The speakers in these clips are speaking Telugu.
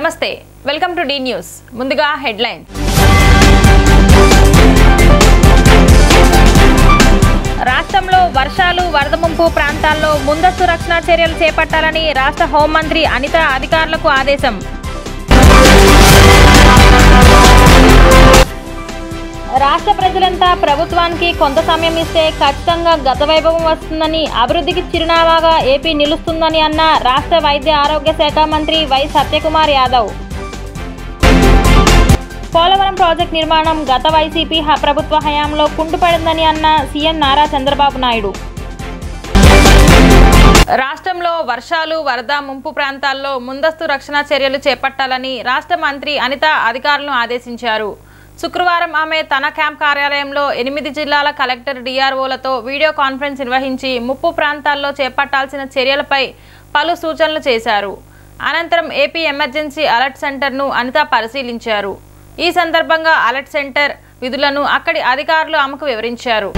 నమస్తే వెల్కమ్ టు డి న్యూస్ ముందుగా హెడ్లైన్స్ రాష్ట్రంలో వర్షాలు వరద ముంపు ప్రాంతాల్లో ముందస్తు రక్షణ చర్యలు చేపట్టాలని రాష్ట్ర హోంమంత్రి అనిత అధికారులకు ఆదేశం రాష్ట్ర ప్రజలంతా ప్రభుత్వానికి కొంత సమయం ఇస్తే ఖచ్చితంగా గత వైభవం వస్తుందని అభివృద్ధికి చిరునామాగా ఏపీ నిలుస్తుందని అన్న రాష్ట్ర వైద్య ఆరోగ్య శాఖ మంత్రి వై సత్యకుమార్ యాదవ్. పోలవరం ప్రాజెక్టు నిర్మాణం గత వైసీపీ ప్రభుత్వ హయాంలో కుంటుపడిందని అన్న సీఎం నారా చంద్రబాబు నాయుడు. రాష్ట్రంలో వర్షాలు వరద ముంపు ప్రాంతాల్లో ముందస్తు రక్షణ చర్యలు చేపట్టాలని రాష్ట్ర మంత్రి అనిత అధికారులను ఆదేశించారు. శుక్రవారం ఆమె తన క్యాంప్ కార్యాలయంలో 8 జిల్లాల కలెక్టర్ డిఆర్ఓలతో వీడియో కాన్ఫరెన్స్ నిర్వహించి ముప్పు ప్రాంతాల్లో చేపట్టాల్సిన చర్యలపై పలు సూచనలు చేశారు. అనంతరం ఏపీ ఎమర్జెన్సీ అలర్ట్ సెంటర్ను అనిత పరిశీలించారు. ఈ సందర్భంగా అలర్ట్ సెంటర్ విధులను అక్కడి అధికారులు ఆమెకు వివరించారు.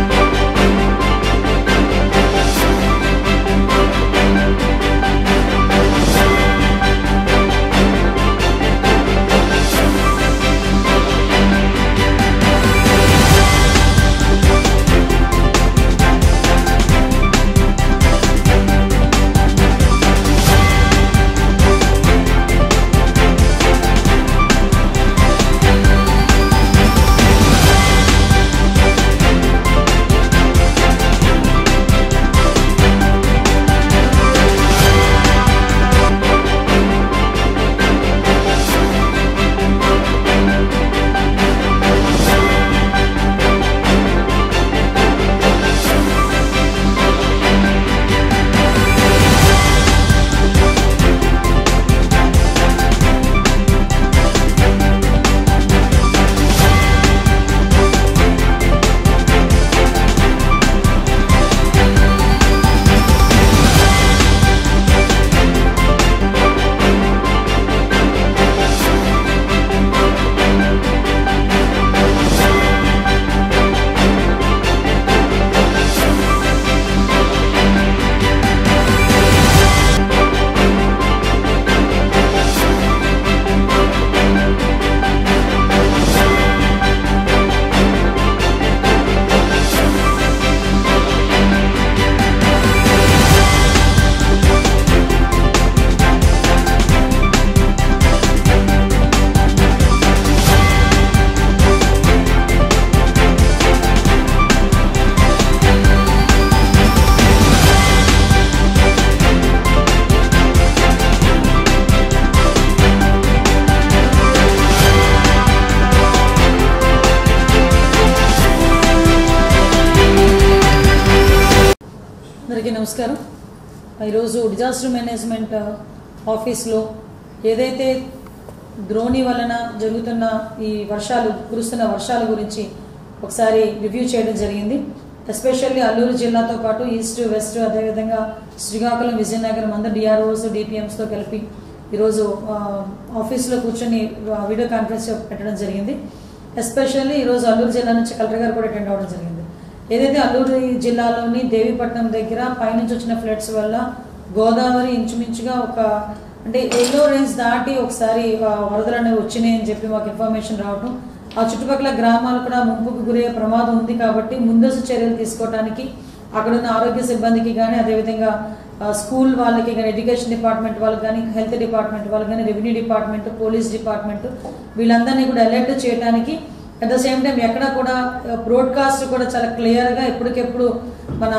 అందరికీ నమస్కారం. ఈరోజు డిజాస్టర్ మేనేజ్మెంట్ ఆఫీస్లో ఏదైతే ద్రోణి వలన జరుగుతున్న ఈ కురుస్తున్న వర్షాల గురించి ఒకసారి రివ్యూ చేయడం జరిగింది. ఎస్పెషల్లీ అల్లూరు జిల్లాతో పాటు ఈస్ట్ వెస్ట్ అదేవిధంగా శ్రీకాకుళం విజయనగరం అందరూ డిఆర్ఓస్ డిపిఎంస్తో కలిపి ఈరోజు ఆఫీస్లో కూర్చొని వీడియో కాన్ఫరెన్స్ పెట్టడం జరిగింది. ఎస్పెషల్లీ ఈరోజు అల్లూరు జిల్లా నుంచి కలెక్టర్ గారు కూడా అటెండ్ అవ్వడం జరిగింది. ఏదైతే అల్లూరు జిల్లాలోని దేవీపట్నం దగ్గర పైనుంచి వచ్చిన ఫ్లడ్స్ వల్ల గోదావరి ఇంచుమించుగా అంటే ఎల్లో రేంజ్ దాటి ఒకసారి వరదలు అనేవి వచ్చినాయి అని చెప్పి మాకు ఇన్ఫర్మేషన్ రావడం, ఆ చుట్టుపక్కల గ్రామాలు కూడా ముంపుకు గురయ్యే ప్రమాదం ఉంది కాబట్టి ముందస్తు చర్యలు తీసుకోవడానికి అక్కడున్న ఆరోగ్య సిబ్బందికి కానీ అదేవిధంగా స్కూల్ వాళ్ళకి కానీ ఎడ్యుకేషన్ డిపార్ట్మెంట్ వాళ్ళకి కానీ హెల్త్ డిపార్ట్మెంట్ వాళ్ళకి కానీ రెవెన్యూ డిపార్ట్మెంట్ పోలీస్ డిపార్ట్మెంట్ వీళ్ళందరినీ కూడా అలర్ట్ చేయడానికి అట్ ద సేమ్ టైం ఎక్కడ కూడా బ్రాడ్కాస్ట్ కూడా చాలా క్లియర్గా ఎప్పటికెప్పుడు మన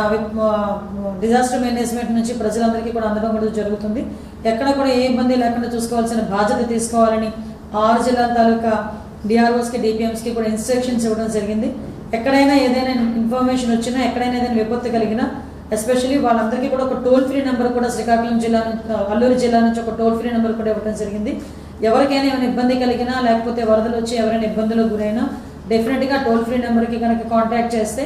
డిజాస్టర్ మేనేజ్మెంట్ నుంచి ప్రజలందరికీ కూడా అందడం కూడా జరుగుతుంది. ఎక్కడ కూడా ఏ ఇబ్బంది లేకుండా చూసుకోవాల్సిన బాధ్యత తీసుకోవాలని 6 జిల్లాల తాలూకా డిఆర్ఓస్కి డిపిఎంస్కి కూడా ఇన్స్ట్రక్షన్స్ ఇవ్వడం జరిగింది. ఎక్కడైనా ఏదైనా ఇన్ఫర్మేషన్ వచ్చినా ఎక్కడైనా ఏదైనా విపత్తు కలిగినా ఎస్పెషల్లీ వాళ్ళందరికీ కూడా ఒక టోల్ ఫ్రీ నెంబర్ కూడా శ్రీకాకుళం జిల్లా అల్లూరు జిల్లా నుంచి ఒక టోల్ ఫ్రీ నెంబర్ కూడా ఇవ్వడం జరిగింది. ఎవరికైనా ఏమైనా ఇబ్బంది కలిగినా లేకపోతే వరదలు వచ్చి ఎవరైనా ఇబ్బందులకు గురైనా డెఫినెట్గా టోల్ ఫ్రీ నెంబర్కి కనుక కాంటాక్ట్ చేస్తే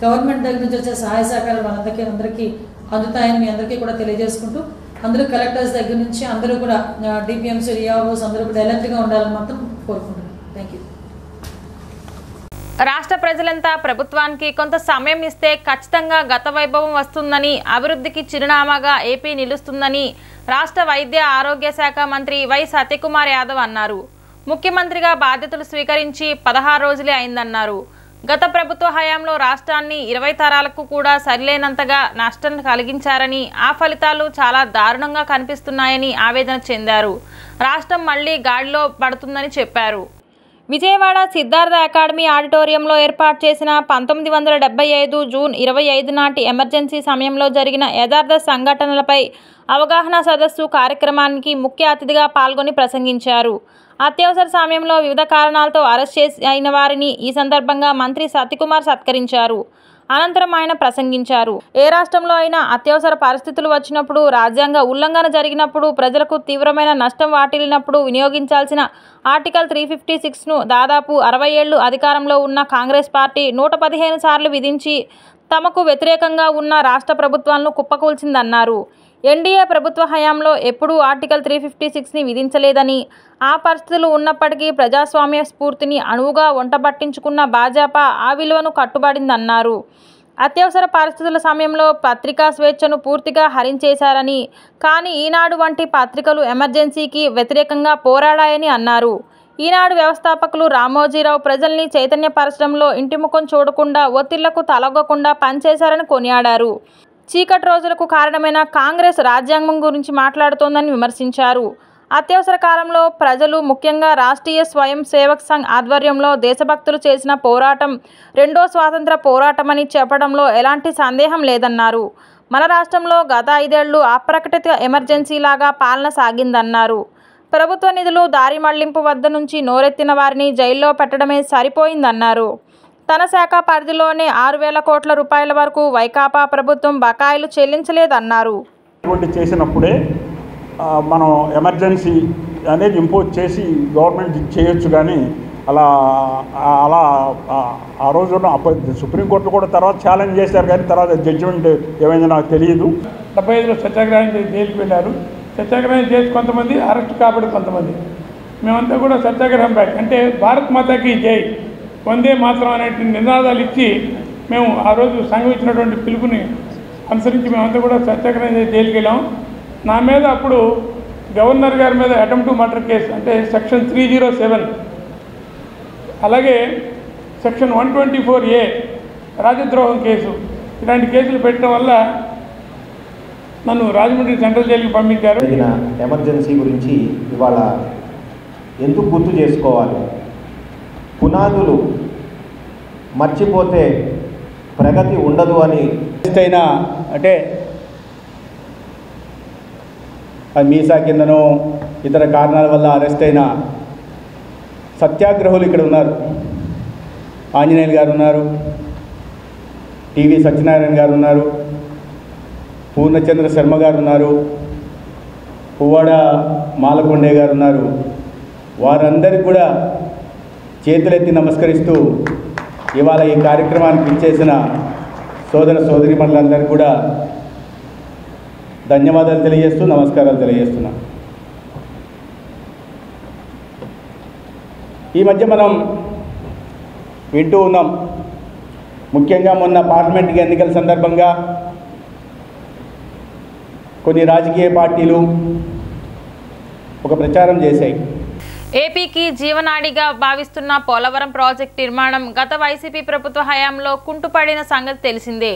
గవర్నమెంట్ దగ్గర నుంచి వచ్చే సహాయ సహకారాలు అందరికీ అందుతాయని మీ అందరికీ కూడా తెలియజేసుకుంటూ అందరూ కలెక్టర్స్ దగ్గర నుంచి అందరూ కూడా డిపిఎంస్ డిఆర్ఓస్ అందరూ కూడా అలర్ట్గా ఉండాలని మాత్రం కోరుకుంటున్నాను. Thank you. రాష్ట్ర ప్రజలంతా ప్రభుత్వానికి కొంత సమయం ఇస్తే ఖచ్చితంగా గత వైభవం వస్తుందని, అభివృద్ధికి చిరునామాగా ఏపీ నిలుస్తుందని రాష్ట్ర వైద్య ఆరోగ్య శాఖ మంత్రి వై సత్యకుమార్ యాదవ్ అన్నారు. ముఖ్యమంత్రిగా బాధ్యతలు స్వీకరించి 16 రోజులే అయిందన్నారు. గత ప్రభుత్వ హయాంలో రాష్ట్రాన్ని 20 తరాలకు కూడా సరిలేనంతగా నష్టం కలిగించారని, ఆ ఫలితాలు చాలా దారుణంగా కనిపిస్తున్నాయని ఆవేదన చెందారు. రాష్ట్రం మళ్లీ గాడిలో పడుతుందని చెప్పారు. విజయవాడ సిద్ధార్థ అకాడమీ ఆడిటోరియంలో ఏర్పాటు చేసిన 1975 జూన్ 25 నాటి ఎమర్జెన్సీ సమయంలో జరిగిన యథార్థ సంఘటనలపై అవగాహన సదస్సు కార్యక్రమానికి ముఖ్య అతిథిగా పాల్గొని ప్రసంగించారు. అత్యవసర సమయంలో వివిధ కారణాలతో అరెస్ట్ అయిన వారిని ఈ సందర్భంగా మంత్రి సత్యకుమార్ సత్కరించారు. అనంతరం ఆయన ప్రసంగించారు. ఏ రాష్ట్రంలో అయినా అత్యవసర పరిస్థితులు వచ్చినప్పుడు, రాజ్యాంగ ఉల్లంఘన జరిగినప్పుడు, ప్రజలకు తీవ్రమైన నష్టం వాటిల్లినప్పుడు వినియోగించాల్సిన ఆర్టికల్ 356ను దాదాపు 60 ఏళ్లు అధికారంలో ఉన్న కాంగ్రెస్ పార్టీ 115 సార్లు విధించి తమకు వ్యతిరేకంగా ఉన్న రాష్ట్ర ప్రభుత్వాలను కుప్పకూల్చిందన్నారు. ఎన్డీఏ ప్రభుత్వ హయాంలో ఎప్పుడూ ఆర్టికల్ 356ని విధించలేదని, ఆ పరిస్థితులు ఉన్నప్పటికీ ప్రజాస్వామ్య స్ఫూర్తిని అణువుగా వంటబట్టించుకున్న భాజపా ఆ విలువను కట్టుబడిందన్నారు. అత్యవసర పరిస్థితుల సమయంలో పత్రికా స్వేచ్ఛను పూర్తిగా హరించేశారని, కానీ ఈనాడు వంటి పత్రికలు ఎమర్జెన్సీకి వ్యతిరేకంగా పోరాడాయని అన్నారు. ఈనాడు వ్యవస్థాపకులు రామోజీరావు ప్రజల్ని చైతన్యపరచడంలో ఇంటిముఖం చూడకుండా, ఒత్తిళ్లకు తలొగ్గకుండా పనిచేశారని కొనియాడారు. చీకటి రోజులకు కారణమైన కాంగ్రెస్ రాజ్యాంగం గురించి మాట్లాడుతోందని విమర్శించారు. అత్యవసర కాలంలో ప్రజలు, ముఖ్యంగా రాష్ట్రీయ స్వయం సేవక్ సంఘ్ ఆధ్వర్యంలో దేశభక్తులు చేసిన పోరాటం రెండో స్వాతంత్ర పోరాటమని చెప్పడంలో ఎలాంటి సందేహం లేదన్నారు. మన రాష్ట్రంలో గత 5 ఏళ్లు అప్రకటిత ఎమర్జెన్సీలాగా పాలన సాగిందన్నారు. ప్రభుత్వ నిధులు దారి మళ్లింపు వద్ద నుంచి నోరెత్తిన వారిని జైల్లో పెట్టడమే సరిపోయిందన్నారు. తన శాఖ పరిధిలోనే 6,000 కోట్ల రూపాయల వరకు వైకాపా ప్రభుత్వం బకాయిలు చెల్లించలేదన్నారు. చేసినప్పుడే మనం ఎమర్జెన్సీ అనేది ఇంపోజ్ చేసి గవర్నమెంట్ చేయొచ్చు, కానీ అలా ఆ రోజున సుప్రీంకోర్టు కూడా తర్వాత ఛాలెంజ్ చేశారు, కానీ తర్వాత జడ్జిమెంట్ ఏమైందో నాకు తెలియదు. 75లో సత్యాగ్రహం చేసి జైలుకి వెళ్ళారు. సత్యాగ్రహం చేసి కొంతమంది అరెస్ట్ కాబట్టి కొంతమంది, మేమంతా కూడా సత్యాగ్రహం బ్యాక్ అంటే భారత్ మాతాకి జై, వందే మాత్రం అనేటువంటి నినాదాలు ఇచ్చి మేము ఆ రోజు సంఘం ఇచ్చినటువంటి పిలుపుని అనుసరించి మేమంతా కూడా సత్యాగ్రహం చేసి జైలుకి వెళ్ళాం. నా మీద అప్పుడు గవర్నర్ గారి మీద అటెంప్ట్ మర్డర్ కేసు అంటే సెక్షన్ 307, అలాగే సెక్షన్ 124A రాజద్రోహం కేసు, ఇలాంటి కేసులు పెట్టడం వల్ల నన్ను రాజమండ్రి సెంట్రల్ జైలుకి పంపించారు. ఎమర్జెన్సీ గురించి ఇవాళ ఎందుకు గుర్తు చేసుకోవాలి? పునాదులు మర్చిపోతే ప్రగతి ఉండదు అని అయినా అంటే మీసా కిందనో ఇతర కారణాల వల్ల అరెస్ట్ అయిన సత్యాగ్రహులు ఇక్కడ ఉన్నారు. ఆంజనేయులు గారు ఉన్నారు, టీవీ సత్యనారాయణ గారు ఉన్నారు, పూర్ణచంద్ర శర్మ గారు ఉన్నారు, పువ్వాడ మాలకొండే గారు ఉన్నారు. వారందరికీ కూడా చేతులెత్తి నమస్కరిస్తూ ఇవాళ ఈ కార్యక్రమానికి ఇచ్చేసిన సోదర సోదరీమణులందరికీ కూడా ధన్యవాదాలు తెలియజేస్తూ నమస్కారాలు తెలియజేస్తున్నా. ఈ మధ్య మనం వింటూ ఉన్నాం, ముఖ్యంగా మొన్న పార్లమెంట్ ఎన్నికల సందర్భంగా కొన్ని రాజకీయ పార్టీలు ఒక ప్రచారం చేశాయి. ఏపీకి జీవనాడిగా భావిస్తున్న పోలవరం ప్రాజెక్టు నిర్మాణం గత వైసీపీ ప్రభుత్వ హయాంలో కుంటుపడిన సంగతి తెలిసిందే.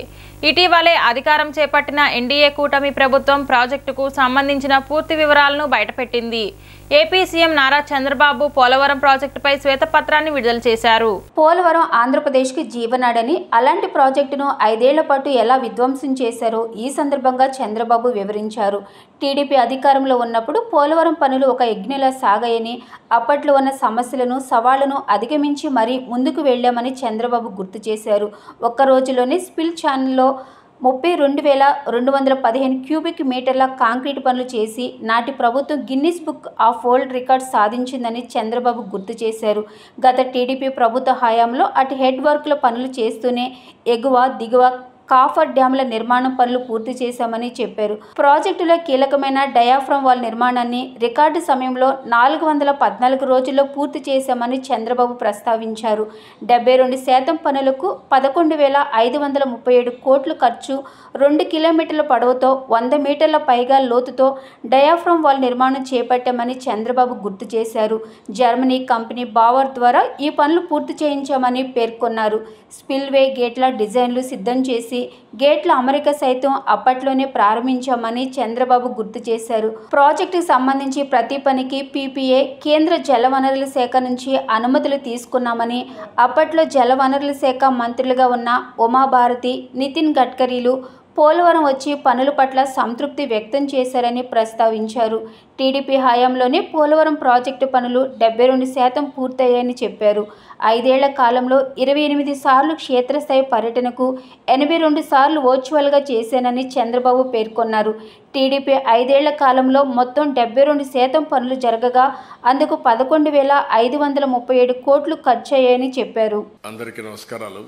ఇటీవలే అధికారం చేపట్టిన ఎన్డీఏ కూటమి ప్రభుత్వం ప్రాజెక్టుకు సంబంధించిన పూర్తి వివరాలను బయటపెట్టింది. ఏపీ సీఎం నారా చంద్రబాబు పోలవరం ప్రాజెక్టుపై శ్వేతపత్రాన్ని విడుదల చేశారు. పోలవరం ఆంధ్రప్రదేశ్కి జీవనాడని, అలాంటి ప్రాజెక్టును 5 ఏళ్ల పాటు ఎలా విధ్వంసం చేశారో ఈ సందర్భంగా చంద్రబాబు వివరించారు. టీడీపీ అధికారంలో ఉన్నప్పుడు పోలవరం పనులు ఒక యజ్ఞలా సాగాయని, అప్పట్లో ఉన్న సమస్యలను, సవాళ్లను అధిగమించి మరీ ముందుకు వెళ్లామని చంద్రబాబు గుర్తు చేశారు. ఒక్క రోజులోనే స్పిల్ ఛానల్లో 32,215 క్యూబిక్ మీటర్ల కాంక్రీట్ పనులు చేసి నాటి ప్రభుత్వం Guinness book of world record సాధించిందని చంద్రబాబు గుర్తు చేశారు. గత టీడీపీ ప్రభుత్వ హయాంలో అటు హెడ్ వర్క్ల పనులు చేస్తూనే ఎగువ దిగువ కాఫర్ డ్యాముల నిర్మాణం పనులు పూర్తి చేశామని చెప్పారు. ప్రాజెక్టులో కీలకమైన డయాఫ్రమ్ వాల్ నిర్మాణాన్ని రికార్డు సమయంలో 414 రోజుల్లో పూర్తి చేశామని చంద్రబాబు ప్రస్తావించారు. 72% పనులకు 11,537 కోట్లు ఖర్చు, 2 కిలోమీటర్ల పొడవుతో 100 మీటర్ల పైగా లోతుతో డయాఫ్రమ్ వాల్ నిర్మాణం చేపట్టామని చంద్రబాబు గుర్తు చేశారు. జర్మనీ కంపెనీ బావర్ ద్వారా ఈ పనులు పూర్తి చేయించామని పేర్కొన్నారు. స్పిల్వే గేట్ల డిజైన్లు సిద్ధం చేసి గేట్ల అమరిక సైతం అప్పట్లోనే ప్రారంభించామని చంద్రబాబు గుర్తు చేశారు. ప్రాజెక్టుకు సంబంధించి ప్రతి పనికి PPA కేంద్ర జలవనరుల శాఖ నుంచి అనుమతులు తీసుకున్నామని, అప్పట్లో జలవనరుల శాఖ మంత్రులుగా ఉన్న ఉమాభారతి, నితిన్ గడ్కరీలు పోలవరం వచ్చి పనుల పట్ల సంతృప్తి వ్యక్తం చేశారని ప్రస్తావించారు. టీడీపీ హయాంలోనే పోలవరం ప్రాజెక్టు పనులు 72% పూర్తయ్యాయని చెప్పారు. 5 ఏళ్ల కాలంలో 28 సార్లు క్షేత్రస్థాయి పర్యటనకు 82 సార్లు వర్చువల్గా చేశానని చంద్రబాబు పేర్కొన్నారు. టీడీపీ 5 ఏళ్ల కాలంలో మొత్తం 72% పనులు జరగగా అందుకు 11,537 కోట్లు ఖర్చయ్యాయని చెప్పారు. అందరికీ నమస్కారాలు.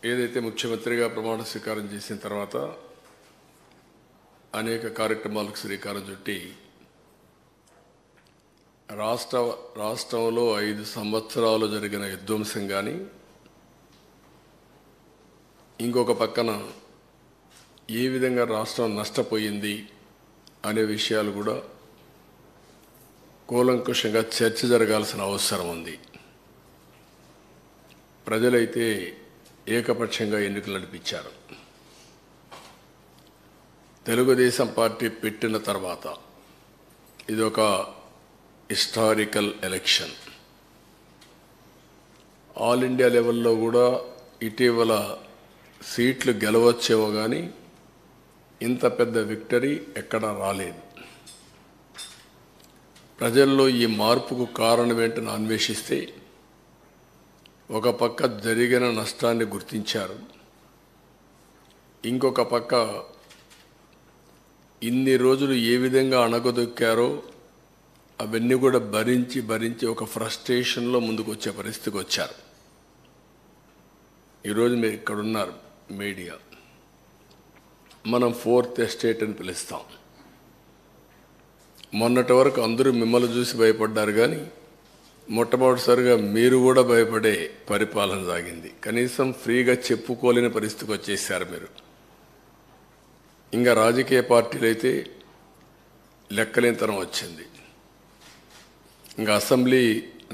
ఏదైతే ముఖ్యమంత్రిగా ప్రమాణ స్వీకారం చేసిన తర్వాత అనేక కార్యక్రమాలకు శ్రీకారం చుట్టి రాష్ట్రంలో 5 సంవత్సరాలు జరిగిన విధ్వంసం కానీ, ఇంకొక పక్కన ఏ విధంగా రాష్ట్రం నష్టపోయింది అనే విషయాలు కూడా కూలంకుషంగా చర్చ జరగాల్సిన అవసరం ఉంది. ప్రజలైతే ఏకపక్షంగా ఎన్నికలు నడిపించారు. తెలుగుదేశం పార్టీ పెట్టిన తర్వాత ఇది ఒక హిస్టారికల్ ఎలక్షన్. ఆల్ ఇండియా లెవెల్లో కూడా ఇటీవల సీట్లు గెలవచ్చేమో కానీ ఇంత పెద్ద విక్టరీ ఎక్కడా రాలేదు. ప్రజల్లో ఈ మార్పుకు కారణం ఏంటని అన్వేషిస్తే ఒక పక్క జరిగిన నష్టాన్ని గుర్తించారు, ఇంకొక పక్క ఇన్ని రోజులు ఏ విధంగా అణగదొక్కారో అవన్నీ కూడా భరించి ఒక ఫ్రస్ట్రేషన్లో ముందుకు వచ్చే పరిస్థితికి వచ్చారు. ఈరోజు మీరు ఇక్కడ ఉన్నారు మీడియా, మనం 4th ఎస్టేట్ అని పిలుస్తాం. మొన్నటి వరకు అందరూ మిమ్మల్ని చూసి భయపడ్డారు, కానీ మొట్టమొదటిసారిగా మీరు కూడా భయపడే పరిపాలన సాగింది. కనీసం ఫ్రీగా చెప్పుకోలేని పరిస్థితికి వచ్చేసారు మీరు. ఇంకా రాజకీయ పార్టీలు అయితే లెక్కలేనితనం వచ్చింది. ఇంకా అసెంబ్లీ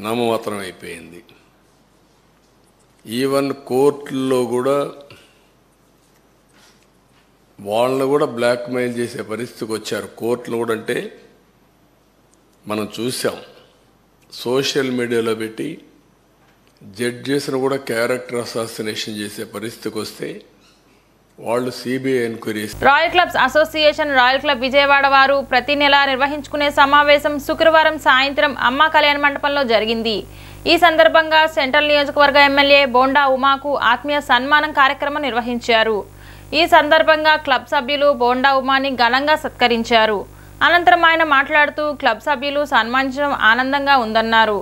నామమాత్రం అయిపోయింది. ఈవెన్ కోర్టుల్లో కూడా వాళ్ళని కూడా బ్లాక్మెయిల్ చేసే పరిస్థితికి వచ్చారు. కోర్టులు కూడా అంటే మనం చూసాం, సోషల్ మీడియాలో పెట్టి జడ్జెస్ను కూడా క్యారెక్టర్ అసాసినేషన్ చేసే పరిస్థితికి వస్తే వాళ్ళు CBI enquiry. Royal clubs association royal club Vijayawada వారు ప్రతి నెల నిర్వహించుకునే సమావేశం శుక్రవారం సాయంత్రం అమ్మ కళ్యాణ మండపంలో జరిగింది. ఈ సందర్భంగా సెంట్రల్ నియోజకవర్గ ఎమ్మెల్యే బోండా ఉమాకు ఆత్మీయ సన్మానం కార్యక్రమం నిర్వహించారు. ఈ సందర్భంగా క్లబ్ సభ్యులు బోండా ఉమాని ఘనంగా సత్కరించారు. అనంతరం ఆయన మాట్లాడుతూ క్లబ్ సభ్యులు సన్మానించడం ఆనందంగా ఉందన్నారు.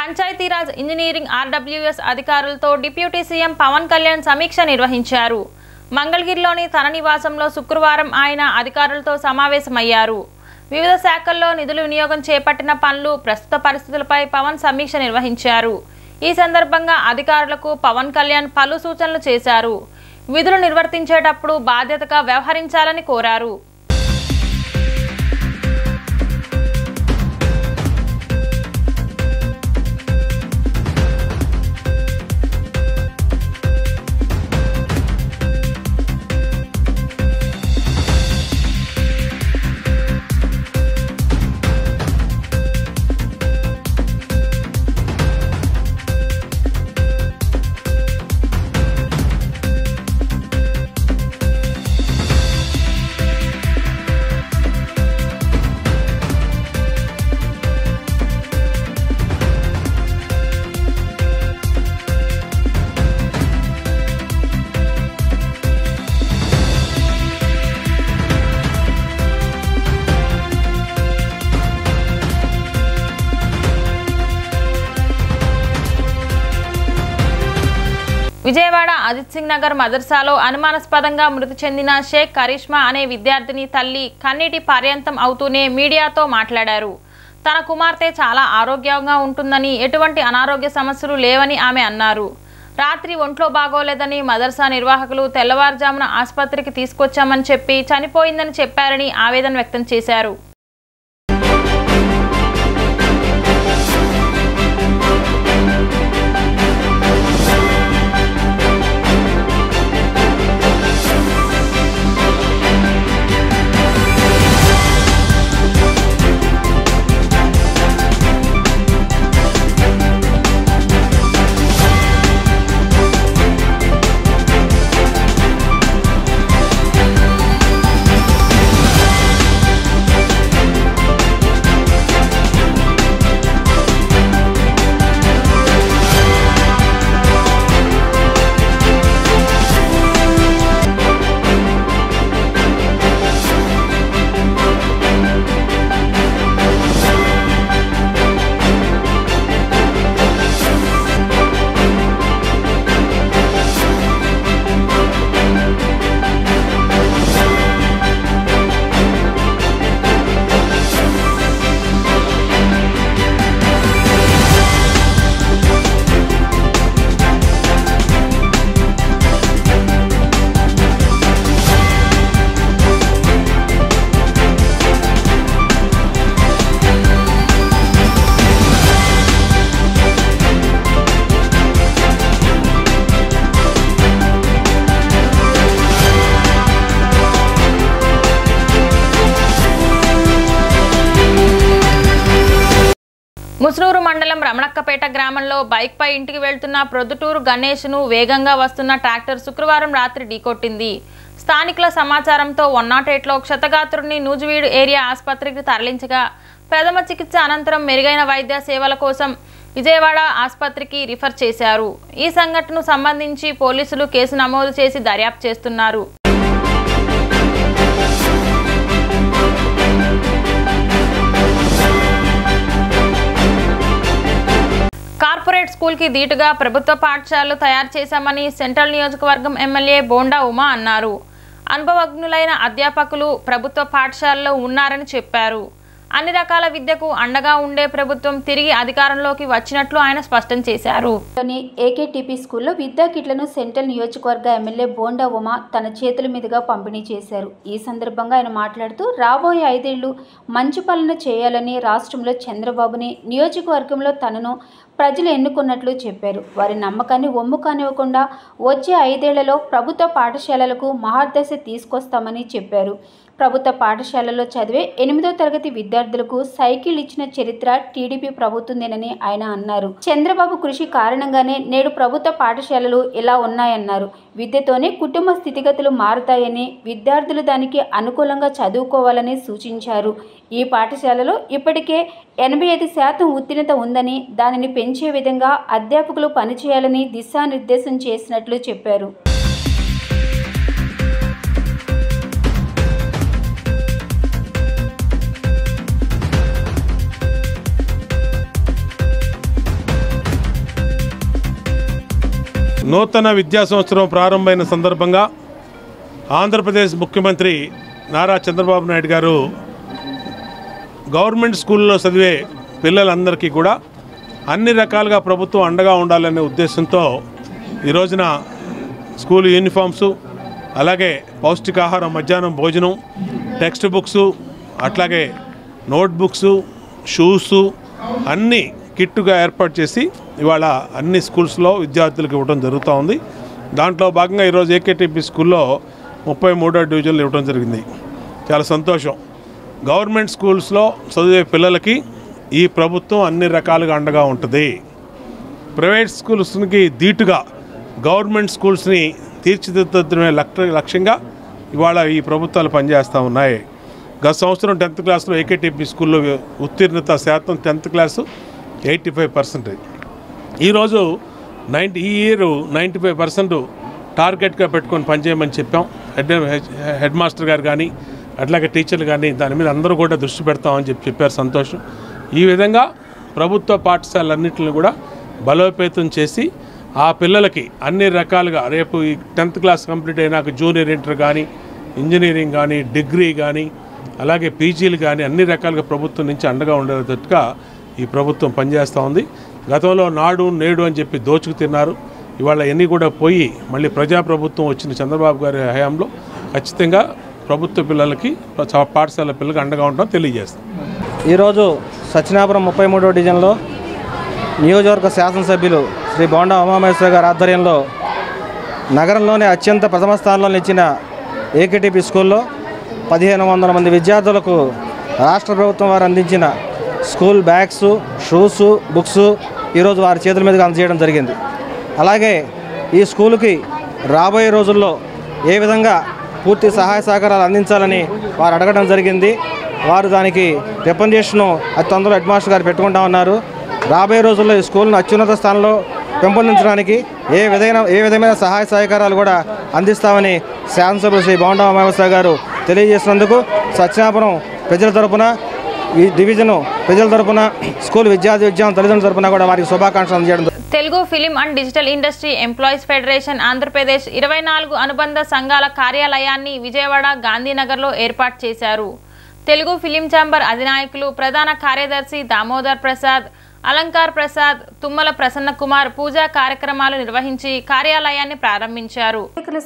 పంచాయతీరాజ్ ఇంజనీరింగ్ ఆర్డబ్ల్యూఎస్ అధికారులతో డిప్యూటీ సీఎం పవన్ కళ్యాణ్ సమీక్ష నిర్వహించారు. మంగళగిరిలోని తన నివాసంలో శుక్రవారం ఆయన అధికారులతో సమావేశమయ్యారు. వివిధ శాఖల్లో నిధుల వినియోగం చేపట్టిన పనులు, ప్రస్తుత పరిస్థితులపై పవన్ సమీక్ష నిర్వహించారు. ఈ సందర్భంగా అధికారులకు పవన్ కళ్యాణ్ పలు సూచనలు చేశారు. విధులు నిర్వర్తించేటప్పుడు బాధ్యతగా వ్యవహరించాలని కోరారు. విజయవాడ అజిత్ సింగ్ నగర్ మదర్సాలో అనుమానాస్పదంగా మృతి చెందిన షేక్ కరిష్మా అనే విద్యార్థిని తల్లి కన్నీటి పర్యంతం అవుతూనే మీడియాతో మాట్లాడారు. తన కుమార్తె చాలా ఆరోగ్యంగా ఉంటుందని, ఎటువంటి అనారోగ్య సమస్యలు లేవని ఆమె అన్నారు. రాత్రి ఒంట్లో బాగోలేదని మదర్సా నిర్వాహకులు తెల్లవారుజామున ఆసుపత్రికి తీసుకొచ్చామని చెప్పి చనిపోయిందని చెప్పారని ఆవేదన వ్యక్తం చేశారు. ముస్నూరు మండలం రమణక్కపేట గ్రామంలో బైక్పై ఇంటికి వెళ్తున్న ప్రొద్దుటూరు గణేష్ను వేగంగా వస్తున్న ట్రాక్టర్ శుక్రవారం రాత్రి ఢీకొట్టింది. స్థానికుల సమాచారంతో 108లో క్షతగాత్రుడిని నూజివీడు ఏరియా ఆసుపత్రికి తరలించగా ప్రథమ చికిత్స అనంతరం మెరుగైన వైద్య సేవల కోసం విజయవాడ ఆసుపత్రికి రిఫర్ చేశారు. ఈ సంఘటనకు సంబంధించి పోలీసులు కేసు నమోదు చేసి దర్యాప్తు చేస్తున్నారు. కార్పొరేట్ స్కూల్ కి దీటుగా ప్రభుత్వ పాఠశాలలు తయారు చేశామని సెంట్రల్ నియోజకవర్గం ఎమ్మెల్యే బోండా ఉమా అన్నారు. అనుభవజ్ఞులైన అధ్యాపకులు ప్రభుత్వ పాఠశాలలో ఉన్నారని చెప్పారు. అన్ని రకాల విద్యకు అండగా ఉండే ప్రభుత్వం తిరిగి అధికారంలోకి వచ్చినట్లు ఆయన స్పష్టం చేశారు. ఏకేటీపీ స్కూల్లో విద్యా కిట్లను సెంట్రల్ నియోజకవర్గ ఎమ్మెల్యే బోండా ఉమా తన చేతుల మీదుగా పంపిణీ చేశారు. ఈ సందర్భంగా ఆయన మాట్లాడుతూ రాబోయే 5 ఏళ్లు మంచి పాలన చేయాలని రాష్ట్రంలో చంద్రబాబుని, నియోజకవర్గంలో తనను ప్రజలు ఎన్నుకున్నట్లు చెప్పారు. వారి నమ్మకాన్ని ఒమ్ము కానివ్వకుండా వచ్చే 5 ఏళ్లలో ప్రభుత్వ పాఠశాలలకు మహర్దశ తీసుకొస్తామని చెప్పారు. ప్రభుత్వ పాఠశాలలో చదివే 8వ తరగతి విద్యార్థులకు సైకిల్ ఇచ్చిన చరిత్ర టీడీపీ ప్రభుత్వందేనని ఆయన అన్నారు. చంద్రబాబు కృషి కారణంగానే నేడు ప్రభుత్వ పాఠశాలలు ఇలా ఉన్నాయన్నారు. విద్యతోనే కుటుంబ స్థితిగతులు మారుతాయని, విద్యార్థులు దానికి అనుకూలంగా చదువుకోవాలని సూచించారు. ఈ పాఠశాలలో ఇప్పటికే 85% ఉత్తీర్ణత ఉందని, దానిని పెంచే విధంగా అధ్యాపకులు పనిచేయాలని దిశానిర్దేశం చేసినట్లు చెప్పారు. నూతన విద్యా సంవత్సరం ప్రారంభమైన సందర్భంగా ఆంధ్రప్రదేశ్ ముఖ్యమంత్రి నారా చంద్రబాబు నాయుడు గారు గవర్నమెంట్ స్కూల్లో చదివే పిల్లలందరికీ కూడా అన్ని రకాలుగా ప్రభుత్వం అండగా ఉండాలనే ఉద్దేశంతో ఈ రోజున స్కూల్ యూనిఫామ్సు, అలాగే పౌష్టికాహారం, మధ్యాహ్నం భోజనం, టెక్స్ట్ బుక్సు, అట్లాగే నోట్బుక్స్, షూసు అన్నీ కిట్టుగా ఏర్పాటు చేసి ఇవాళ అన్ని స్కూల్స్లో విద్యార్థులకు ఇవ్వడం జరుగుతూ ఉంది. దాంట్లో భాగంగా ఈరోజు ఏకేటీపీ స్కూల్లో 33వ డివిజన్లు ఇవ్వడం జరిగింది. చాలా సంతోషం. గవర్నమెంట్ స్కూల్స్లో చదివే పిల్లలకి ఈ ప్రభుత్వం అన్ని రకాలుగా అండగా ఉంటుంది. ప్రైవేట్ స్కూల్స్కి ధీటుగా గవర్నమెంట్ స్కూల్స్ని తీర్చిదిద్దడమే లక్ష్యంగా ఇవాళ ఈ ప్రభుత్వాలు పనిచేస్తూ ఉన్నాయి. గత సంవత్సరం 10th క్లాస్లో ఏకేటీపీ స్కూల్లో ఉత్తీర్ణత శాతం 10th క్లాసు 85%. ఈరోజు ఈ ఇయర్ 95% టార్గెట్గా పెట్టుకొని పనిచేయమని చెప్పాం. హెడ్ మాస్టర్ గారు కానీ అట్లాగే టీచర్లు కానీ దాని మీద అందరూ కూడా దృష్టి పెడతామని చెప్పారు. సంతోషం. ఈ విధంగా ప్రభుత్వ పాఠశాలన్నింటిని కూడా బలోపేతం చేసి ఆ పిల్లలకి అన్ని రకాలుగా రేపు ఈ 10th క్లాస్ కంప్లీట్ అయినాక జూనియర్ ఇంటర్ కానీ, ఇంజనీరింగ్ కానీ, డిగ్రీ కానీ, అలాగే పీజీలు కానీ అన్ని రకాలుగా ప్రభుత్వం నుంచి అండగా ఉండేటట్టుగా ఈ ప్రభుత్వం పనిచేస్తూ ఉంది. గతంలో నాడు నేడు అని చెప్పి దోచుకు తిన్నారు. ఇవాళ ఎన్ని కూడా పోయి మళ్ళీ ప్రజాప్రభుత్వం వచ్చిన చంద్రబాబు గారి హయాంలో ఖచ్చితంగా ప్రభుత్వ పిల్లలకి, పాఠశాల పిల్లలకి అండగా ఉండడం తెలియజేస్తాం. ఈరోజు సత్యనాపురం 33వ డివిజన్లో నియోజకవర్గ శాసనసభ్యులు శ్రీ బోండా ఉమామహేశ్వర గారి ఆధ్వర్యంలో నగరంలోనే అత్యంత ప్రథమ స్థానంలో నిలిచిన ఏకేటీపీ స్కూల్లో 1500 మంది విద్యార్థులకు రాష్ట్ర ప్రభుత్వం వారు అందించిన స్కూల్ బ్యాగ్స్, షూస్, బుక్స్ ఈరోజు వారి చేతుల మీదుగా అందజేయడం జరిగింది. అలాగే ఈ స్కూలుకి రాబోయే రోజుల్లో ఏ విధంగా పూర్తి సహాయ సహకారాలు అందించాలని వారు అడగడం జరిగింది. వారు దానికి రికమెండేషను అతి తొందరలో హెడ్ మాస్టర్ గారు పెట్టుకుంటా ఉన్నారు. రాబోయే రోజుల్లో ఈ స్కూల్ను అత్యున్నత స్థానంలో పెంపొందించడానికి ఏ విధమైన సహాయ సహకారాలు కూడా అందిస్తామని శాసనసభ్యులు శ్రీ బోండా ఉమామహేశ్వర గారు తెలియజేసినందుకు సత్యనాపురం ప్రజల తరపున, ఈ డివిజను ప్రజల తరపున, స్కూల్ విద్యార్థుల తల్లిదండ్రుల తరపున కూడా వారికి శుభాకాంక్షలు అందజేయడం. Telugu film and digital industry employees federation Andhra Pradesh 24 అనుబంధ సంఘాల కార్యాలయాన్ని విజయవాడ గాంధీనగర్లో ఏర్పాటు చేశారు. తెలుగు ఫిలిం ఛాంబర్ అధినాయకులు, ప్రధాన కార్యదర్శి దామోదర్ ప్రసాద్, అలంకార్ ప్రసాద్, తుమ్మల ప్రసన్న కుమార్ పూజా కార్యక్రమాలు నిర్వహించి కార్యాలయాన్ని ప్రారంభించారు.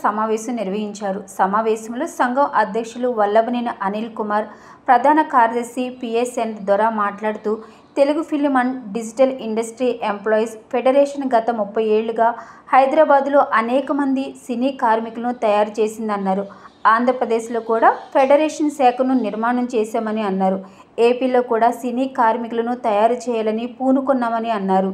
సమావేశం నిర్వహించారు. సమావేశంలో సంఘం అధ్యక్షులు వల్లభనేని అనిల్ కుమార్, ప్రధాన కార్యదర్శి పిఎస్ఎన్ దొర మాట్లాడుతూ Telugu film and digital industry employees federation గత 30 ఏళ్లుగా హైదరాబాద్లో అనేక మంది సినీ కార్మికులను తయారు చేసిందన్నారు. ఆంధ్రప్రదేశ్లో కూడా ఫెడరేషన్ శాఖను నిర్మాణం చేశామని అన్నారు. ఏపీలో కూడా సినీ కార్మికులను తయారు చేయాలని పూనుకున్నామని అన్నారు.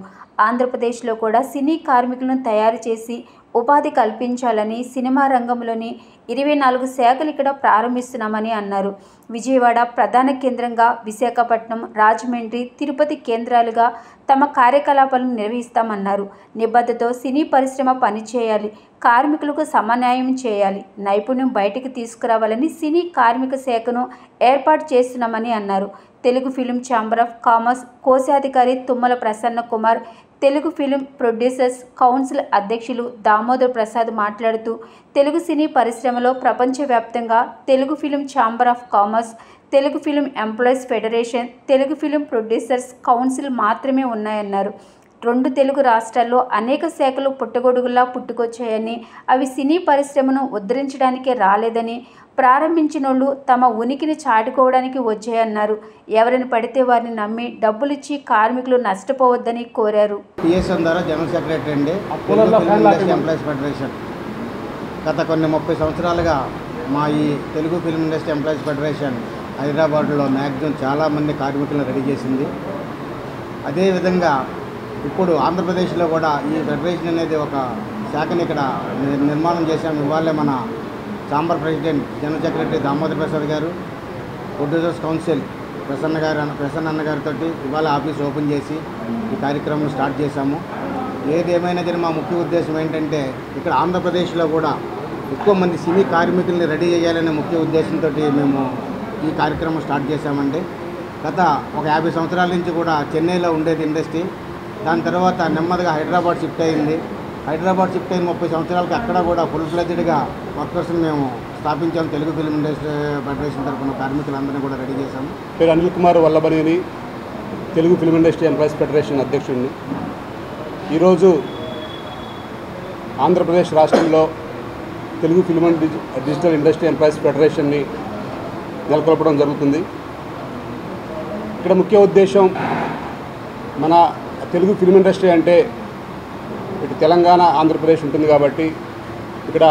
ఆంధ్రప్రదేశ్లో కూడా సినీ కార్మికులను తయారు చేసి ఉపాధి కల్పించాలని సినిమా రంగంలోని 24 శాఖలు ఇక్కడ ప్రారంభిస్తున్నామని అన్నారు. విజయవాడ ప్రధాన కేంద్రంగా విశాఖపట్నం, రాజమండ్రి, తిరుపతి కేంద్రాలుగా తమ కార్యకలాపాలను నిర్వహిస్తామన్నారు. నిబద్ధతతో సినీ పరిశ్రమ పనిచేయాలి, కార్మికులకు సమన్యాయం చేయాలి, నైపుణ్యం బయటకు తీసుకురావాలని సినీ కార్మిక శాఖను ఏర్పాటు చేస్తున్నామని అన్నారు. Telugu film chamber of commerce కోశాధికారి Tummala Prasanna Kumar, Telugu film producers council అధ్యక్షులు దామోదర్ ప్రసాద్ మాట్లాడుతూ తెలుగు సినీ పరిశ్రమలో ప్రపంచవ్యాప్తంగా Telugu film chamber of commerce, Telugu film employees federation, Telugu film producers council మాత్రమే ఉన్నాయన్నారు. 2 తెలుగు రాష్ట్రాల్లో అనేక శాఖలు పుట్టగొడుగులా పుట్టుకొచ్చాయని, అవి సినీ పరిశ్రమను ఉద్ధరించడానికే రాలేదని, ప్రారంభించినోళ్ళు తమ ఉనికిని చాటుకోవడానికి వచ్చాయన్నారు. ఎవరిని పడితే వారిని నమ్మి డబ్బులిచ్చి కార్మికులు నష్టపోవద్దని కోరారు. పిఎస్ఎన్ ద్వారా జనరల్ సెక్రటరీ అండి, ఎంప్లాయీస్ ఫెడరేషన్. గత కొన్ని 30 సంవత్సరాలుగా మా ఈ Telugu film industry employees federation హైదరాబాద్లో మ్యాక్సిమం చాలామంది కార్మికులను రెడీ చేసింది. అదేవిధంగా ఇప్పుడు ఆంధ్రప్రదేశ్లో కూడా ఈ ఫెడరేషన్ అనేది ఒక శాఖని ఇక్కడ నిర్మాణం చేశాము. ఇవాళే మన chamber president general secretary Damodar Prasad గారు, ప్రొడ్యూసర్స్ కౌన్సిల్ ప్రసన్న అన్న గారితో ఇవాళ ఆఫీస్ ఓపెన్ చేసి ఈ కార్యక్రమం స్టార్ట్ చేశాము. ఏదేమైనా సరే మా ముఖ్య ఉద్దేశం ఏంటంటే ఇక్కడ ఆంధ్రప్రదేశ్లో కూడా ఎక్కువ మంది సినీ కార్మికుల్ని రెడీ చేయాలనే ముఖ్య ఉద్దేశంతో మేము ఈ కార్యక్రమం స్టార్ట్ చేశామండి. గత ఒక 50 సంవత్సరాల నుంచి కూడా చెన్నైలో ఉండేది ఇండస్ట్రీ. దాని తర్వాత నెమ్మదిగా హైదరాబాద్ షిఫ్ట్ అయింది. హైదరాబాద్ షిఫ్ట్ అయిన 30 సంవత్సరాలకి అక్కడ కూడా ఫుల్ ఫ్లెడ్జ్డ్గా వర్కర్స్ని మేము స్థాపించాము. తెలుగు ఫిల్మ్ ఇండస్ట్రీ ఫెడరేషన్ తరఫున కార్మికులందరినీ కూడా రెడీ చేశాము. పేరు Anil Kumar Vallabhaneni, Telugu film industry employees federation అధ్యక్షుడిని. ఈరోజు ఆంధ్రప్రదేశ్ రాష్ట్రంలో Telugu film and digital industry employees ఫెడరేషన్ని నెలకొల్పడం జరుగుతుంది. ఇక్కడ ముఖ్య ఉద్దేశం, మన తెలుగు ఫిల్మ్ ఇండస్ట్రీ అంటే ఇటు తెలంగాణ, ఆంధ్రప్రదేశ్ ఉంటుంది కాబట్టి ఇక్కడ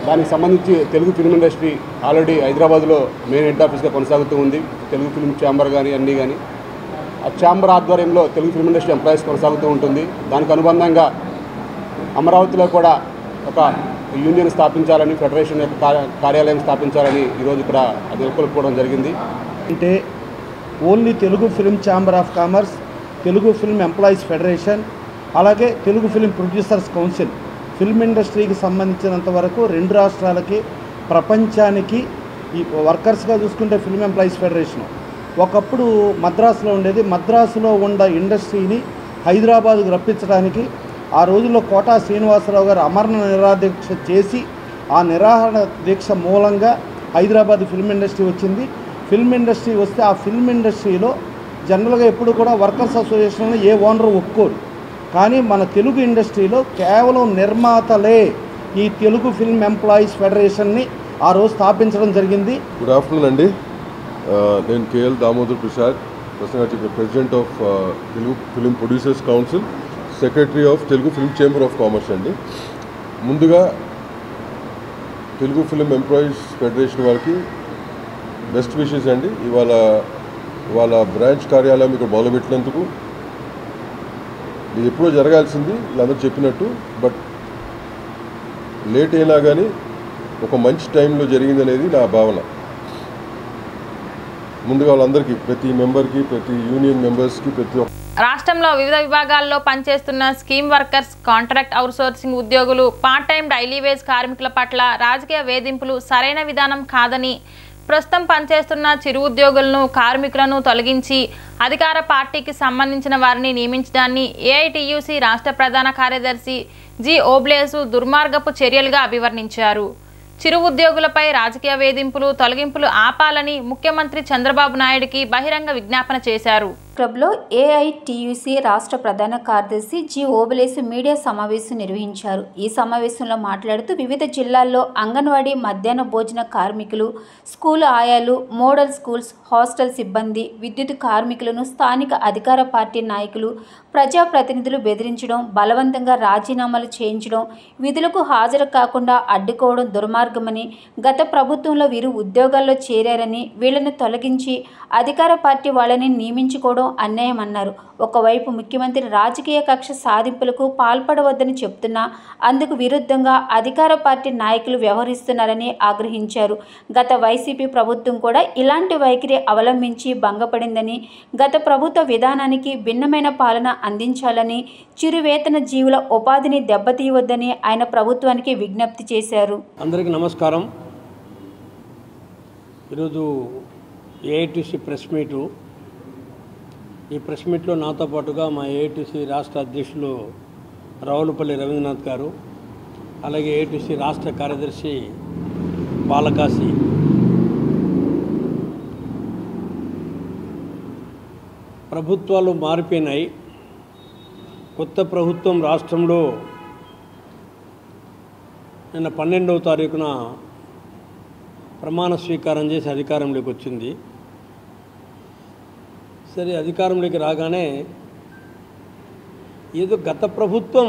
దానికి సంబంధించి తెలుగు ఫిల్మ్ ఇండస్ట్రీ ఆల్రెడీ హైదరాబాద్లో మెయిన్ హెడ్ ఆఫీస్గా కొనసాగుతూ ఉంది. తెలుగు ఫిల్మ్ ఛాంబర్ కానీ అన్నీ కానీ ఆ ఛాంబర్ ఆధ్వర్యంలో తెలుగు ఫిల్మ్ ఇండస్ట్రీ ఎంప్లాయీస్ కొనసాగుతూ ఉంటుంది. దానికి అనుబంధంగా అమరావతిలో కూడా ఒక యూనియన్ స్థాపించాలని, ఫెడరేషన్ యొక్క కార్యాలయం స్థాపించాలని ఈరోజు ఇక్కడ అది నెలకొల్పుకోవడం జరిగింది. అంటే only Telugu film chamber of commerce, Telugu film employees federation, అలాగే Telugu film producers council film ఇండస్ట్రీకి సంబంధించినంత వరకు 2 రాష్ట్రాలకి, ప్రపంచానికి ఈ వర్కర్స్గా చూసుకుంటే ఫిల్మ్ ఎంప్లాయీస్ ఫెడరేషన్ ఒకప్పుడు మద్రాసులో ఉండేది. మద్రాసులో ఉన్న ఇండస్ట్రీని హైదరాబాద్కు రప్పించడానికి ఆ రోజుల్లో కోటా శ్రీనివాసరావు గారు అమరణ నిరాదీక్ష చేసి ఆ నిరాహార దీక్ష మూలంగా హైదరాబాద్ ఫిల్మ్ ఇండస్ట్రీ వచ్చింది. ఫిల్మ్ ఇండస్ట్రీ వస్తే ఆ ఫిల్మ్ ఇండస్ట్రీలో జనరల్గా ఎప్పుడు కూడా వర్కర్స్ అసోసియేషన్లో ఏ ఓనరు ఒప్పుకోరు. కానీ మన తెలుగు ఇండస్ట్రీలో కేవలం నిర్మాతలే ఈ తెలుగు ఫిల్మ్ ఎంప్లాయీస్ ఫెడరేషన్ని ఆ రోజు స్థాపించడం జరిగింది. గుడ్ ఆఫ్టర్నూన్ అండి. నేను KL Damodar Prasad, president of Telugu film producers council, secretary of Telugu film chamber of commerce అండి. ముందుగా తెలుగు ఫిల్మ్ ఎంప్లాయీస్ ఫెడరేషన్ వారికి బెస్ట్ విషెస్ అండి. ఇవాళ బ్రాంచ్ కార్యాలయం ఇక్కడ మొదలుపెట్టినందుకు. ఇది ఎప్పుడో జరగాల్సింది వీళ్ళందరూ చెప్పినట్టు, బట్ లేట్ అయినా కానీ ఒక మంచి టైంలో జరిగిందనేది నా భావన. ముందుగా వాళ్ళందరికీ, ప్రతి మెంబర్కి, ప్రతి యూనియన్ మెంబర్స్కి, ప్రతి రాష్ట్రంలో వివిధ విభాగాల్లో పనిచేస్తున్న స్కీమ్ వర్కర్స్, కాంట్రాక్ట్ అవుట్సోర్సింగ్ ఉద్యోగులు, పార్ట్ టైం డైలీ వేజ్ కార్మికుల పట్ల రాజకీయ వేధింపులు సరైన విధానం కాదని, ప్రస్తుతం పనిచేస్తున్న చిరు ఉద్యోగులను, కార్మికులను తొలగించి అధికార పార్టీకి సంబంధించిన వారిని నియమించడాన్ని ఏఐటియుసి రాష్ట్ర ప్రధాన కార్యదర్శి జి ఓబ్లేసు దుర్మార్గపు చర్యలుగా అభివర్ణించారు. చిరు ఉద్యోగులపై రాజకీయ వేధింపులు, తొలగింపులు ఆపాలని ముఖ్యమంత్రి చంద్రబాబు నాయుడుకి బహిరంగ విజ్ఞాపన చేశారు. క్లబ్లో ఏఐటియుసి రాష్ట్ర ప్రధాన కార్యదర్శి జి ఓబులేసు మీడియా సమావేశం నిర్వహించారు. ఈ సమావేశంలో మాట్లాడుతూ వివిధ జిల్లాల్లో అంగన్వాడీ, మధ్యాహ్న భోజన కార్మికులు, స్కూల్ ఆయాలు, మోడల్ స్కూల్స్, హాస్టల్ సిబ్బంది, విద్యుత్ కార్మికులను స్థానిక అధికార పార్టీ నాయకులు, ప్రజాప్రతినిధులు బెదిరించడం, బలవంతంగా రాజీనామాలు చేయించడం, విధులకు హాజరు కాకుండా అడ్డుకోవడం దుర్మార్గమని, గత ప్రభుత్వంలో వీరు ఉద్యోగాల్లో చేరారని, వీళ్లను తొలగించి అధికార పార్టీ వాళ్ళని నియమించుకోవడం అన్యాయమన్నారు. ఒకవైపు ముఖ్యమంత్రి రాజకీయ కక్ష సాధింపులకు పాల్పడవద్దని చెప్తున్నా అందుకు విరుద్ధంగా అధికార పార్టీ నాయకులు వ్యవహరిస్తున్నారని ఆగ్రహించారు. గత వైసీపీ ప్రభుత్వం కూడా ఇలాంటి వైఖరి అవలంబించి భంగపడిందని, గత ప్రభుత్వ విధానానికి భిన్నమైన పాలన అందించాలని, చిరువేతన జీవుల ఉపాధిని దెబ్బతీయవద్దని ఆయన ప్రభుత్వానికి విజ్ఞప్తి చేశారు. అందరికీ నమస్కారం. ఈరోజు ఏఐటిసి ప్రెస్ మీటు. ఈ ప్రెస్ మీట్లో నాతో పాటుగా మా ఏఐటిసి రాష్ట్ర అధ్యక్షులు రావులపల్లి రవీంద్రనాథ్ గారు, అలాగే ఏఐటిసి రాష్ట్ర కార్యదర్శి బాలకాశి, ప్రభుత్వాలు మారిపోయినాయి. కొత్త ప్రభుత్వం రాష్ట్రంలో నిన్న 12వ తారీఖున ప్రమాణ స్వీకారం చేసి అధికారంలోకి వచ్చింది. సరే, అధికారంలోకి రాగానే ఏదో గత ప్రభుత్వం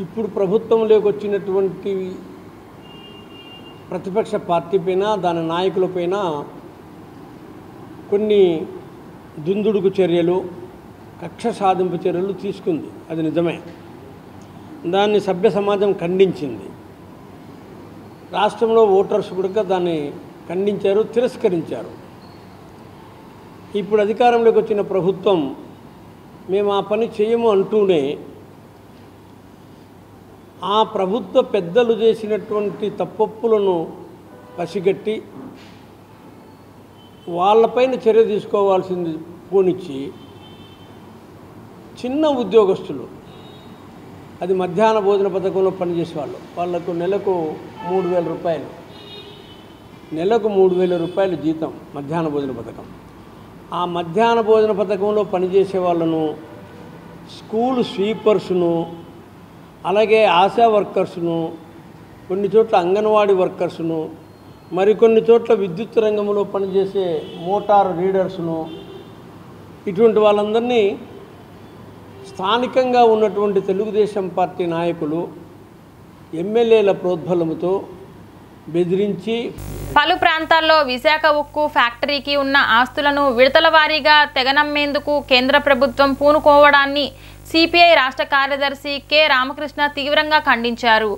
ఇప్పుడు ప్రభుత్వంలోకి వచ్చినటువంటి ప్రతిపక్ష పార్టీ పైన, దాని నాయకులపైన కొన్ని దుందుడుకు చర్యలు, కక్ష సాధింపు చర్యలు తీసుకుంది. అది నిజమే. దాన్ని సభ్య సమాజం ఖండించింది. రాష్ట్రంలో ఓటర్స్ కూడా దాన్ని ఖండించారు, తిరస్కరించారు. ఇప్పుడు అధికారంలోకి వచ్చిన ప్రభుత్వం మేము ఆ పని చేయము అంటూనే ఆ ప్రభుత్వ పెద్దలు చేసినటువంటి తప్పొప్పులను పసిగట్టి వాళ్ళపైన చర్య తీసుకోవాల్సింది పోనిచ్చి చిన్న ఉద్యోగస్తులు, అది మధ్యాహ్న భోజన పథకంలో పనిచేసేవాళ్ళు. వాళ్లకు నెలకు 3,000 రూపాయలు, నెలకు 3,000 రూపాయలు జీతం మధ్యాహ్న భోజన పథకం. ఆ మధ్యాహ్న భోజన పథకంలో పనిచేసే వాళ్ళను, స్కూల్ స్వీపర్స్ను, అలాగే ఆశా వర్కర్స్ను, కొన్ని చోట్ల అంగన్వాడీ వర్కర్స్ను, మరికొన్ని చోట్ల విద్యుత్ రంగంలో పనిచేసే మోటార్ రీడర్స్ను, ఇటువంటి వాళ్ళందరినీ స్థానికంగా ఉన్నటువంటి తెలుగుదేశం పార్టీ నాయకులు ఎమ్మెల్యేల ప్రోద్బలంతో బెదిరించి పలు ప్రాంతాల్లో విశాఖ ఉక్కు ఫ్యాక్టరీకి ఉన్న ఆస్తులను విడతల వారీగా తెగనమ్మేందుకు కేంద్ర ప్రభుత్వం పూనుకోవడాన్ని సిపిఐ రాష్ట్ర కార్యదర్శి కె రామకృష్ణ తీవ్రంగా ఖండించారు.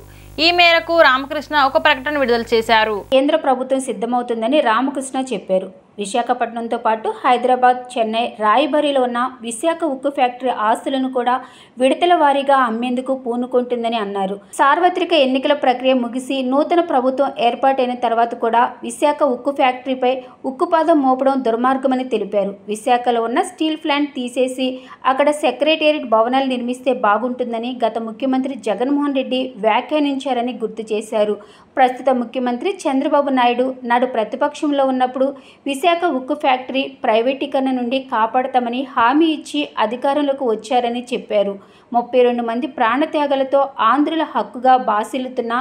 ఈ మేరకు రామకృష్ణ ఒక ప్రకటన విడుదల చేశారు. కేంద్ర ప్రభుత్వం సిద్ధమవుతుందని రామకృష్ణ చెప్పారు. విశాఖపట్నంతో పాటు హైదరాబాద్, చెన్నై, రాయబరిలో ఉన్న విశాఖ ఉక్కు ఫ్యాక్టరీ ఆస్తులను కూడా విడతల వారీగా అమ్మేందుకు పూనుకుంటుందని అన్నారు. సార్వత్రిక ఎన్నికల ప్రక్రియ ముగిసి నూతన ప్రభుత్వం ఏర్పాటైన తర్వాత కూడా విశాఖ ఉక్కు ఫ్యాక్టరీపై ఉక్కుపాదం మోపడం దుర్మార్గమని తెలిపారు. విశాఖలో ఉన్న స్టీల్ ప్లాంట్ తీసేసి అక్కడ సెక్రటేరియట్ భవనాలు నిర్మిస్తే బాగుంటుందని గత ముఖ్యమంత్రి జగన్మోహన్ రెడ్డి వ్యాఖ్యానించారని గుర్తు చేశారు. ప్రస్తుత ముఖ్యమంత్రి చంద్రబాబు నాయుడు నాడు ప్రతిపక్షంలో ఉన్నప్పుడు విశాఖ ఉక్కు ఫ్యాక్టరీ ప్రైవేటీకరణ నుండి కాపాడతామని హామీ ఇచ్చి అధికారంలోకి వచ్చారని చెప్పారు. 32 మంది ప్రాణత్యాగాలతో ఆంధ్రుల హక్కుగా బాసిల్లుతున్న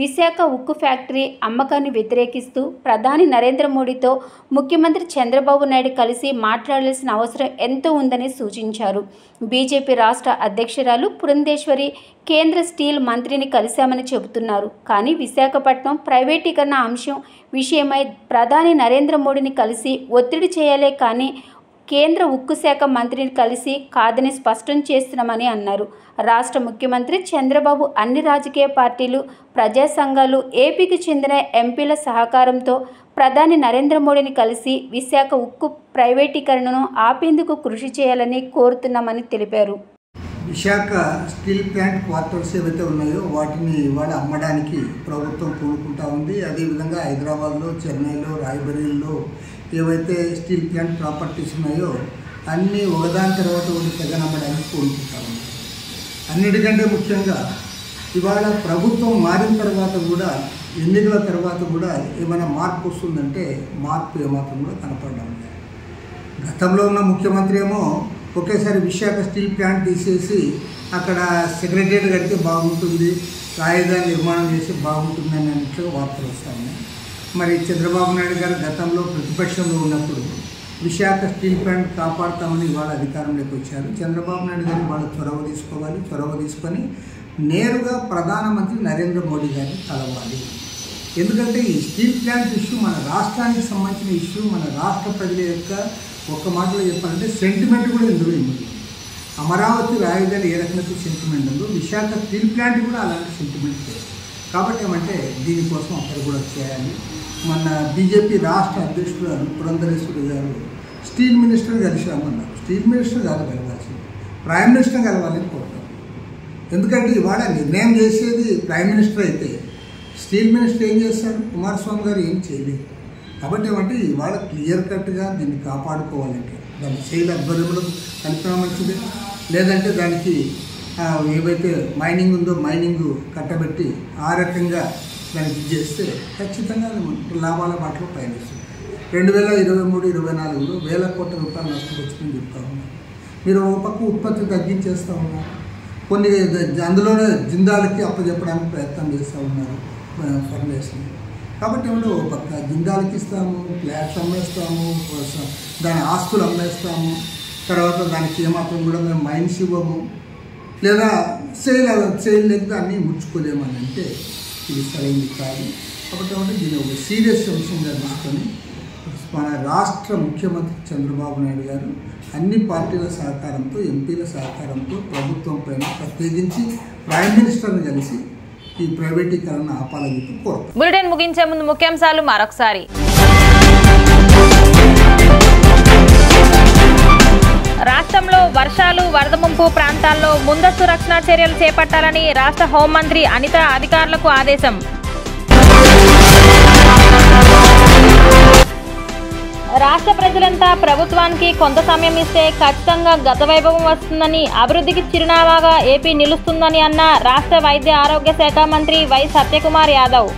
విశాఖ ఉక్కు ఫ్యాక్టరీ అమ్మకాన్ని వ్యతిరేకిస్తూ ప్రధాని నరేంద్ర మోడీతో ముఖ్యమంత్రి చంద్రబాబు నాయుడు కలిసి మాట్లాడాల్సిన అవసరం ఎంతో ఉందని సూచించారు. బీజేపీ రాష్ట్ర అధ్యక్షురాలు పురంధేశ్వరి కేంద్ర స్టీల్ మంత్రిని కలిశామని చెబుతున్నారు. కానీ విశాఖపట్నం ప్రైవేటీకరణ అంశం విషయమై ప్రధాని నరేంద్ర మోడీని కలిసి ఒత్తిడి చేయాలే కానీ కేంద్ర ఉక్కు శాఖ మంత్రిని కలిసి కాదని స్పష్టం చేస్తున్నామని అన్నారు. రాష్ట్ర ముఖ్యమంత్రి చంద్రబాబు అన్ని రాజకీయ పార్టీలు, ప్రజా సంఘాలు, ఏపీకి చెందిన ఎంపీల సహకారంతో ప్రధాని నరేంద్ర మోడీని కలిసి విశాఖ ఉక్కు ప్రైవేటీకరణను ఆపేందుకు కృషి చేయాలని కోరుతున్నామని తెలిపారు. విశాఖ స్టీల్ ప్లాంట్ క్వార్టర్స్ ఏవైతే ఉన్నాయో వాటిని ఇవాళ అమ్మడానికి ప్రభుత్వం పూనుకుంటా ఉంది. అదేవిధంగా హైదరాబాద్లో, చెన్నైలో, రాయబరేలీలో ఏవైతే స్టీల్ ప్లాంట్ ప్రాపర్టీస్ ఉన్నాయో అన్నీ ఒకదాని తర్వాత ఒకటి తెగనమ్మడానికి పూనుకుంటా ఉంది. అన్నిటికంటే ముఖ్యంగా ఇవాళ ప్రభుత్వం మారిన తర్వాత కూడా, ఎన్నికల తర్వాత కూడా ఏమైనా మార్పు వస్తుందంటే మార్పు ఏమాత్రం కూడా కనపడడం లేదు. గతంలో ఉన్న ముఖ్యమంత్రి ఏమో ఒకేసారి విశాఖ స్టీల్ ప్లాంట్ తీసేసి అక్కడ సెక్రటేరియట్ కడితే బాగుంటుంది, రాజధాని నిర్మాణం చేస్తే బాగుంటుంది అన్నట్లు వార్తలు వస్తూ ఉన్నాయి. మరి చంద్రబాబు నాయుడు గారు గతంలో ప్రతిపక్షంలో ఉన్నప్పుడు విశాఖ స్టీల్ ప్లాంట్ కాపాడుతామని ఇవాళ అధికారంలోకి వచ్చారు. చంద్రబాబు నాయుడు గారు వాళ్ళు చొరవ తీసుకొని నేరుగా ప్రధానమంత్రి నరేంద్ర మోడీ గారిని కలవాలి. ఎందుకంటే ఈ స్టీల్ ప్లాంట్ ఇష్యూ మన రాష్ట్రానికి సంబంధించిన ఇష్యూ, మన రాష్ట్ర ప్రజల యొక్క ఒక్క మాటలో చెప్పాలంటే సెంటిమెంట్ కూడా ఇందులో ఉంది. అమరావతి రాజధాని ఏ రకమైన సెంటిమెంట్ ఉందో విశాఖ స్టీల్ ప్లాంట్ కూడా అలాంటి సెంటిమెంట్ లేదు. కాబట్టి ఏమంటే దీనికోసం అక్కడ కూడా చేయాలి. మన బీజేపీ రాష్ట్ర అధ్యక్షుడు పురంధరేశ్వరి గారు స్టీల్ మినిస్టర్ కలిసామన్నారు. స్టీల్ మినిస్టర్ కాదు కలవాల్సింది, ప్రైమ్ మినిస్టర్ కలవాలని కోరుతాం. ఎందుకంటే ఇవాళ నిర్ణయం చేసేది ప్రైమ్ మినిస్టర్ అయితే స్టీల్ మినిస్టర్ ఏం చేస్తారు? కుమారస్వామి గారు ఏం చేయలేదు. కాబట్టి ఏమంటే ఇవాళ క్లియర్ కట్గా దీన్ని కాపాడుకోవాలంటే దాన్ని శైలి అధ్వర్యంలో కలిపినా మంచిదే, లేదంటే దానికి ఏవైతే మైనింగ్ ఉందో మైనింగ్ కట్టబెట్టి ఆ రకంగా దానికి చేస్తే ఖచ్చితంగా లాభాల బాటలో పయనిస్తుంది. 2023-24లో వేల కోట్ల రూపాయలు నష్టం వచ్చిందని చెప్తా ఉన్నారు. మీరు ఒక పక్క ఉత్పత్తి తగ్గించేస్తూ ఉన్నారు, కొన్ని అందులోనే జిందాల్కి అప్పచెప్పడానికి ప్రయత్నం చేస్తూ ఉన్నారు ఫర్నేస్ని. కాబట్టి ఏమిటో ఒక పక్క జిందాల్కి ఇస్తాము, ఫ్లాట్స్ అమ్మేస్తాము, దాని ఆస్తులు అమ్మేస్తాము, తర్వాత దానికి ఏమాత్రం కూడా మేము మైన్స్ ఇవ్వము, లేదా సేల్ లేదు దాన్ని ముచ్చుకోలేమని అంటే ఇది సరైనది కాదు. కాబట్టి ఏమంటే దీన్ని ఒక సీరియస్ అంశంగా తీసుకొని మన రాష్ట్ర ముఖ్యమంత్రి చంద్రబాబు నాయుడు గారు అన్ని పార్టీల సహకారంతో, ఎంపీల సహకారంతో ప్రభుత్వం పైన ప్రత్యేకించి ప్రైమ్ మినిస్టర్ని కలిసి ఈ ప్రైవేటీకరణ ఆపాలని కోరుతారు. బులెటిన్ ముగించే ముందు ముఖ్యాంశాలు మరొకసారి. రాష్ట్రంలో వర్షాలు, వరద ముంపు ప్రాంతాల్లో ముందస్తు రక్షణ చర్యలు చేపట్టాలని రాష్ట్ర హోంమంత్రి అనిత అధికారులకు ఆదేశం. రాష్ట్ర ప్రజలంతా ప్రభుత్వానికి కొంత సమయం ఇస్తే ఖచ్చితంగా గత వైభవం వస్తుందని, అభివృద్ధికి చిరునామాగా ఏపీ నిలుస్తుందని అన్న రాష్ట్ర వైద్య ఆరోగ్య శాఖ మంత్రి వై సత్యకుమార్ యాదవ్.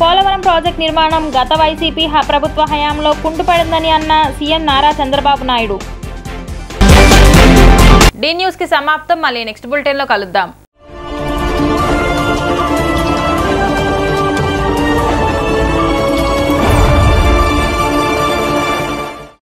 పోలవరం ప్రాజెక్టు నిర్మాణం గత వైసీపీ ప్రభుత్వ హయాంలో కుంటుపడిందని అన్న CM Nara Chandrababu Naidu. D news కి సమాప్తం. మళ్ళీ నెక్స్ట్ బులెటిన్ లో కలుద్దాం.